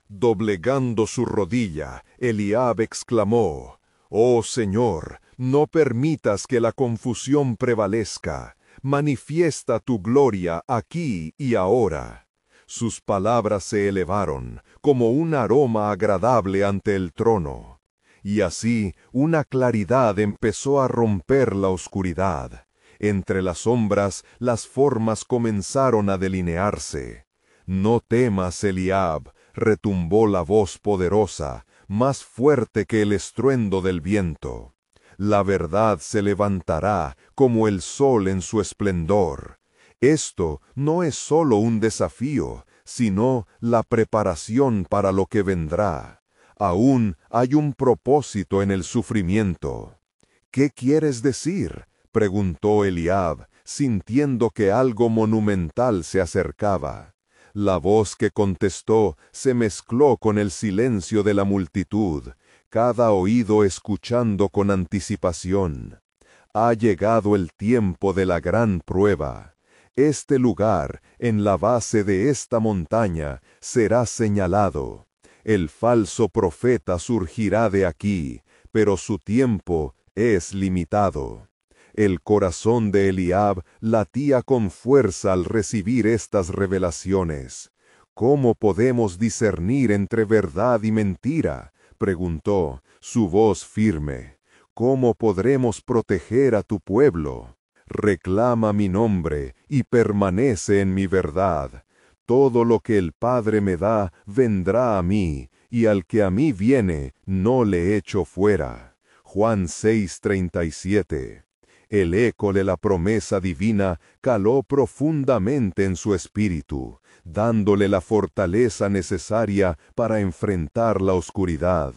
Doblegando su rodilla, Eliab exclamó: «Oh Señor, no permitas que la confusión prevalezca. Manifiesta tu gloria aquí y ahora». Sus palabras se elevaron, como un aroma agradable ante el trono. Y así, una claridad empezó a romper la oscuridad. Entre las sombras, las formas comenzaron a delinearse. «No temas, Eliab», retumbó la voz poderosa, más fuerte que el estruendo del viento. «La verdad se levantará como el sol en su esplendor». Esto no es solo un desafío, sino la preparación para lo que vendrá. Aún hay un propósito en el sufrimiento. «¿Qué quieres decir?», preguntó Eliab, sintiendo que algo monumental se acercaba. La voz que contestó se mezcló con el silencio de la multitud, cada oído escuchando con anticipación. Ha llegado el tiempo de la gran prueba. Este lugar, en la base de esta montaña, será señalado. El falso profeta surgirá de aquí, pero su tiempo es limitado. El corazón de Eliab latía con fuerza al recibir estas revelaciones. «¿Cómo podemos discernir entre verdad y mentira?», preguntó, su voz firme. «¿Cómo podremos proteger a tu pueblo? Reclama mi nombre y permanece en mi verdad. Todo lo que el Padre me da vendrá a mí, y al que a mí viene no le echo fuera». Juan 6:37. El eco de la promesa divina caló profundamente en su espíritu, dándole la fortaleza necesaria para enfrentar la oscuridad.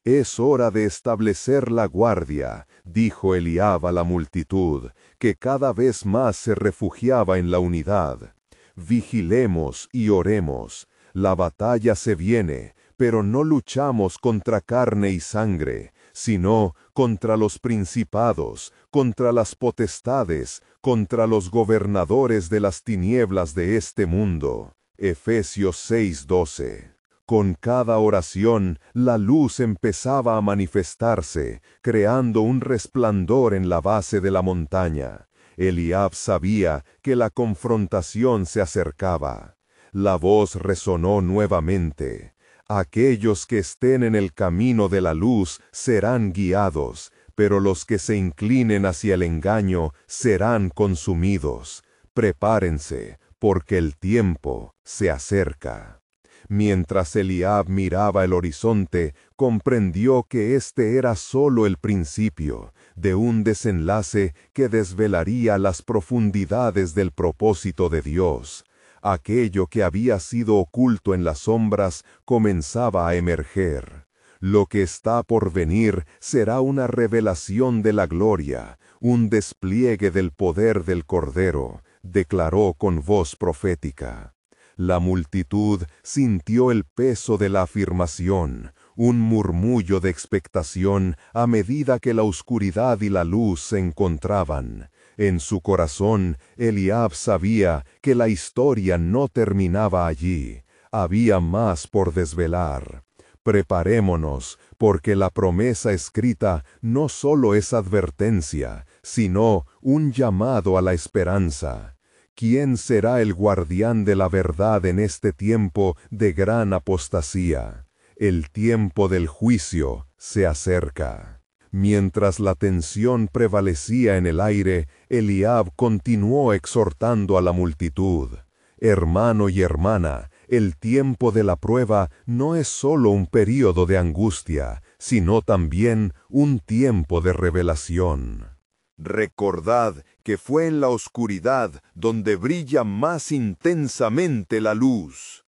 «Es hora de establecer la guardia», dijo Eliab a la multitud, que cada vez más se refugiaba en la unidad. «Vigilemos y oremos. La batalla se viene, pero no luchamos contra carne y sangre, sino contra los principados, contra las potestades, contra los gobernadores de las tinieblas de este mundo. Efesios 6:12. Con cada oración, la luz empezaba a manifestarse, creando un resplandor en la base de la montaña. Eliab sabía que la confrontación se acercaba. La voz resonó nuevamente. Aquellos que estén en el camino de la luz serán guiados, pero los que se inclinen hacia el engaño serán consumidos. Prepárense, porque el tiempo se acerca. Mientras Eliab miraba el horizonte, comprendió que este era solo el principio de un desenlace que desvelaría las profundidades del propósito de Dios. Aquello que había sido oculto en las sombras comenzaba a emerger. Lo que está por venir será una revelación de la gloria, un despliegue del poder del Cordero, declaró con voz profética. La multitud sintió el peso de la afirmación, un murmullo de expectación a medida que la oscuridad y la luz se encontraban. En su corazón, Eliab sabía que la historia no terminaba allí. Había más por desvelar. Preparémonos, porque la promesa escrita no solo es advertencia, sino un llamado a la esperanza. ¿Quién será el guardián de la verdad en este tiempo de gran apostasía? El tiempo del juicio se acerca. Mientras la tensión prevalecía en el aire, Eliab continuó exhortando a la multitud. Hermano y hermana, el tiempo de la prueba no es solo un período de angustia, sino también un tiempo de revelación. Recordad que fue en la oscuridad donde brilla más intensamente la luz.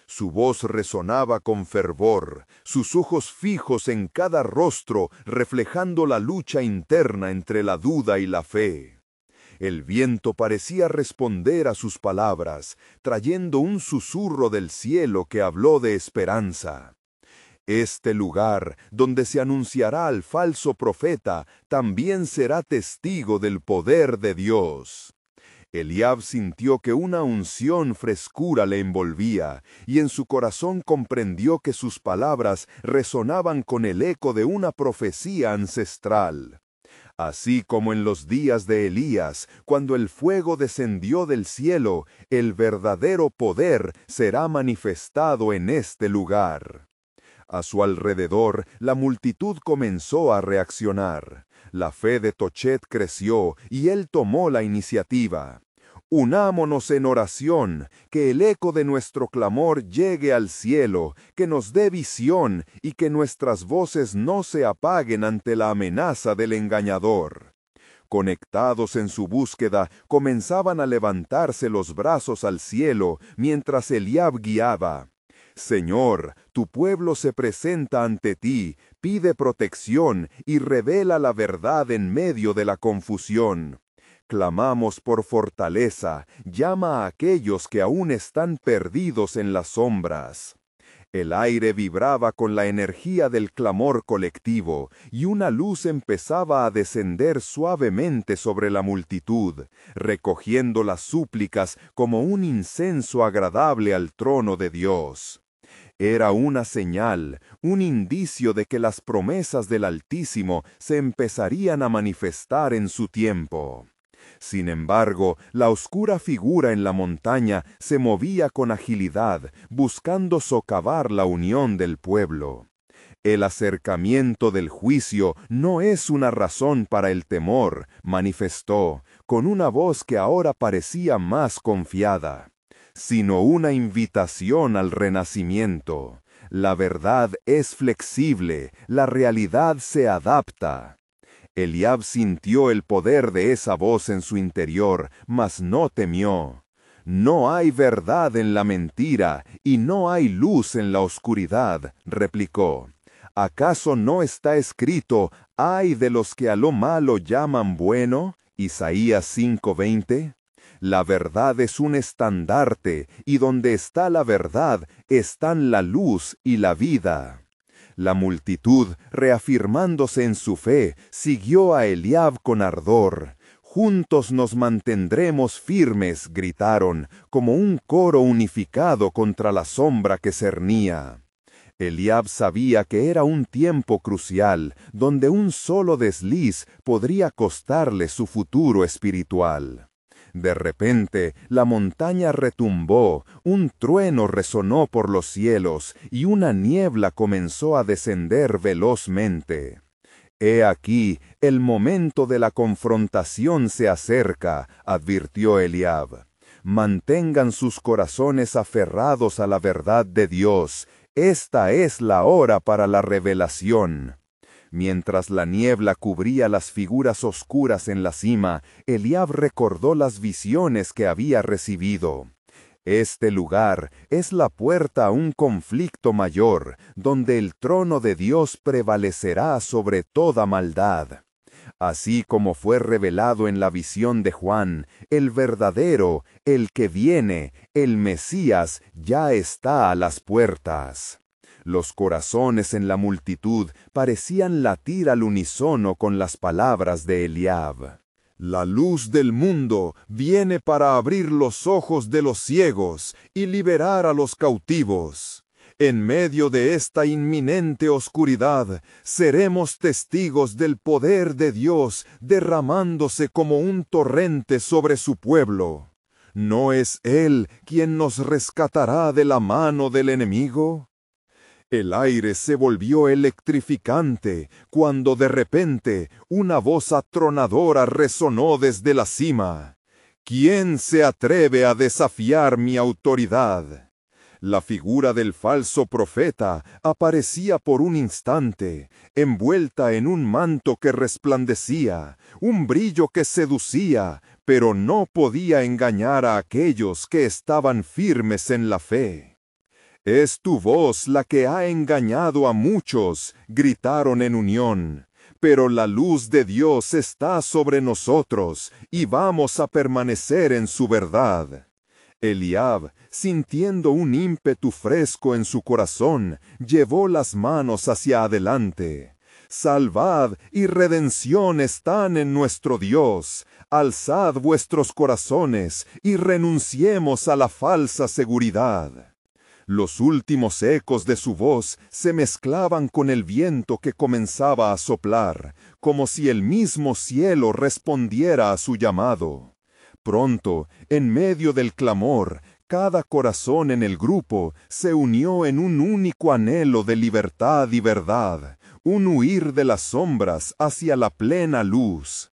Su voz resonaba con fervor, sus ojos fijos en cada rostro reflejando la lucha interna entre la duda y la fe. El viento parecía responder a sus palabras, trayendo un susurro del cielo que habló de esperanza. Este lugar, donde se anunciará al falso profeta, también será testigo del poder de Dios. Eliab sintió que una unción frescura le envolvía, y en su corazón comprendió que sus palabras resonaban con el eco de una profecía ancestral. Así como en los días de Elías, cuando el fuego descendió del cielo, el verdadero poder será manifestado en este lugar. A su alrededor, la multitud comenzó a reaccionar. La fe de Tochet creció y él tomó la iniciativa. Unámonos en oración, que el eco de nuestro clamor llegue al cielo, que nos dé visión y que nuestras voces no se apaguen ante la amenaza del engañador. Conectados en su búsqueda, comenzaban a levantarse los brazos al cielo mientras Eliab guiaba. Señor, tu pueblo se presenta ante ti, pide protección y revela la verdad en medio de la confusión. Clamamos por fortaleza, llama a aquellos que aún están perdidos en las sombras. El aire vibraba con la energía del clamor colectivo, y una luz empezaba a descender suavemente sobre la multitud, recogiendo las súplicas como un incenso agradable al trono de Dios. Era una señal, un indicio de que las promesas del Altísimo se empezarían a manifestar en su tiempo. Sin embargo, la oscura figura en la montaña se movía con agilidad, buscando socavar la unión del pueblo. El acercamiento del juicio no es una razón para el temor, manifestó, con una voz que ahora parecía más confiada, sino una invitación al renacimiento. La verdad es flexible, la realidad se adapta. Eliab sintió el poder de esa voz en su interior, mas no temió. No hay verdad en la mentira, y no hay luz en la oscuridad, replicó. ¿Acaso no está escrito, ay de los que a lo malo llaman bueno? Isaías 5:20. La verdad es un estandarte, y donde está la verdad, están la luz y la vida. La multitud, reafirmándose en su fe, siguió a Eliab con ardor. «Juntos nos mantendremos firmes», gritaron, como un coro unificado contra la sombra que cernía. Eliab sabía que era un tiempo crucial, donde un solo desliz podría costarle su futuro espiritual. De repente, la montaña retumbó, un trueno resonó por los cielos, y una niebla comenzó a descender velozmente. «He aquí, el momento de la confrontación se acerca», advirtió Eliab. «Mantengan sus corazones aferrados a la verdad de Dios. Esta es la hora para la revelación». Mientras la niebla cubría las figuras oscuras en la cima, Eliab recordó las visiones que había recibido. Este lugar es la puerta a un conflicto mayor, donde el trono de Dios prevalecerá sobre toda maldad. Así como fue revelado en la visión de Juan, el verdadero, el que viene, el Mesías, ya está a las puertas. Los corazones en la multitud parecían latir al unísono con las palabras de Eliab. «La luz del mundo viene para abrir los ojos de los ciegos y liberar a los cautivos. En medio de esta inminente oscuridad, seremos testigos del poder de Dios derramándose como un torrente sobre su pueblo. ¿No es Él quien nos rescatará de la mano del enemigo?» El aire se volvió electrificante cuando de repente una voz atronadora resonó desde la cima. «¿Quién se atreve a desafiar mi autoridad?» La figura del falso profeta aparecía por un instante, envuelta en un manto que resplandecía, un brillo que seducía, pero no podía engañar a aquellos que estaban firmes en la fe. «Es tu voz la que ha engañado a muchos», gritaron en unión. «Pero la luz de Dios está sobre nosotros, y vamos a permanecer en su verdad». Eliab, sintiendo un ímpetu fresco en su corazón, llevó las manos hacia adelante. «Salvad y redención están en nuestro Dios. Alzad vuestros corazones y renunciemos a la falsa seguridad». Los últimos ecos de su voz se mezclaban con el viento que comenzaba a soplar, como si el mismo cielo respondiera a su llamado. Pronto, en medio del clamor, cada corazón en el grupo se unió en un único anhelo de libertad y verdad, un huir de las sombras hacia la plena luz.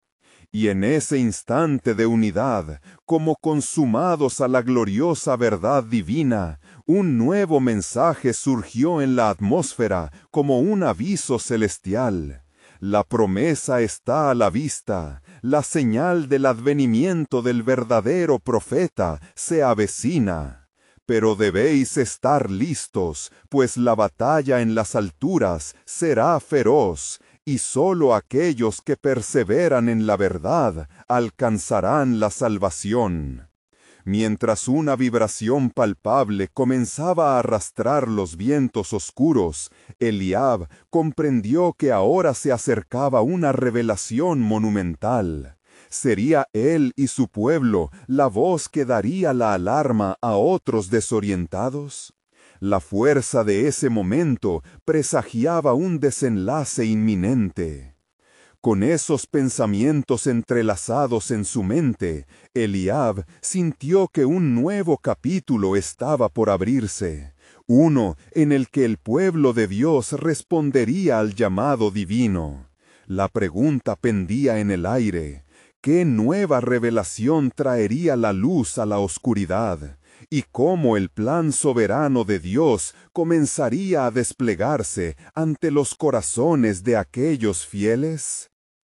Y en ese instante de unidad, como consumados a la gloriosa verdad divina, un nuevo mensaje surgió en la atmósfera como un aviso celestial. La promesa está a la vista, la señal del advenimiento del verdadero profeta se avecina. Pero debéis estar listos, pues la batalla en las alturas será feroz, y sólo aquellos que perseveran en la verdad alcanzarán la salvación. Mientras una vibración palpable comenzaba a arrastrar los vientos oscuros, Eliab comprendió que ahora se acercaba una revelación monumental. ¿Sería él y su pueblo la voz que daría la alarma a otros desorientados? La fuerza de ese momento presagiaba un desenlace inminente. Con esos pensamientos entrelazados en su mente, Eliab sintió que un nuevo capítulo estaba por abrirse, uno en el que el pueblo de Dios respondería al llamado divino. La pregunta pendía en el aire: ¿qué nueva revelación traería la luz a la oscuridad? ¿Y cómo el plan soberano de Dios comenzaría a desplegarse ante los corazones de aquellos fieles?